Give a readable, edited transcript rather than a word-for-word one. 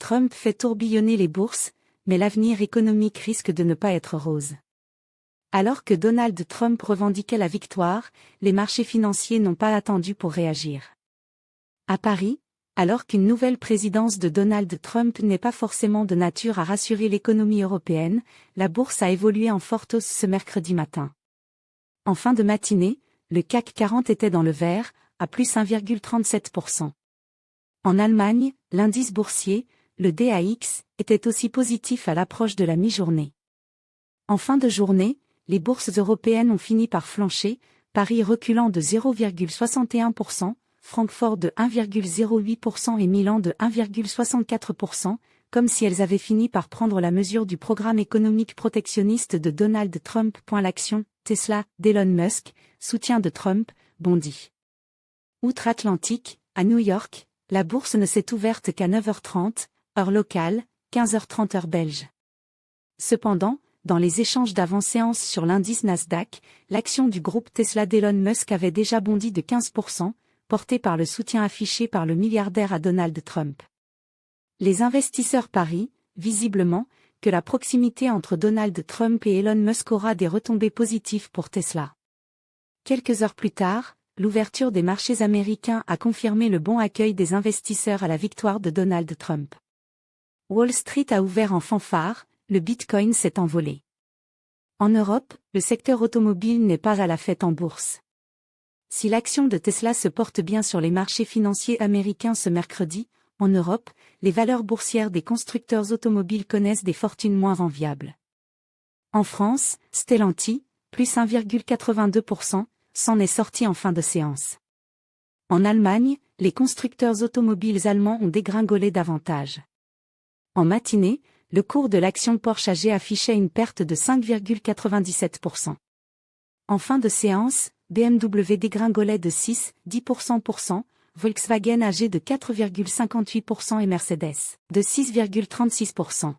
Trump fait tourbillonner les bourses, mais l'avenir économique risque de ne pas être rose. Alors que Donald Trump revendiquait la victoire, les marchés financiers n'ont pas attendu pour réagir. À Paris, alors qu'une nouvelle présidence de Donald Trump n'est pas forcément de nature à rassurer l'économie européenne, la bourse a évolué en forte hausse ce mercredi matin. En fin de matinée, le CAC 40 était dans le vert, à plus 1,37%. En Allemagne, l'indice boursier, le DAX, était aussi positif à l'approche de la mi-journée. En fin de journée, les bourses européennes ont fini par flancher, Paris reculant de 0,61%, Francfort de 1,08% et Milan de 1,64%, comme si elles avaient fini par prendre la mesure du programme économique protectionniste de Donald Trump. L'action Tesla d'Elon Musk, soutien de Trump, bondit. Outre-Atlantique, à New York, la bourse ne s'est ouverte qu'à 9h30, heure locale, 15h30 heure belge. Cependant, dans les échanges d'avant-séance sur l'indice Nasdaq, l'action du groupe Tesla d'Elon Musk avait déjà bondi de 15%, porté par le soutien affiché par le milliardaire à Donald Trump. Les investisseurs parient, visiblement, que la proximité entre Donald Trump et Elon Musk aura des retombées positives pour Tesla. Quelques heures plus tard, l'ouverture des marchés américains a confirmé le bon accueil des investisseurs à la victoire de Donald Trump. Wall Street a ouvert en fanfare, le Bitcoin s'est envolé. En Europe, le secteur automobile n'est pas à la fête en bourse. Si l'action de Tesla se porte bien sur les marchés financiers américains ce mercredi, en Europe, les valeurs boursières des constructeurs automobiles connaissent des fortunes moins enviables. En France, Stellantis, plus 1,82%, s'en est sorti en fin de séance. En Allemagne, les constructeurs automobiles allemands ont dégringolé davantage. En matinée, le cours de l'action Porsche AG affichait une perte de 5,97%. En fin de séance, BMW dégringolait de 6,10%, Volkswagen AG de 4,58% et Mercedes de 6,36%.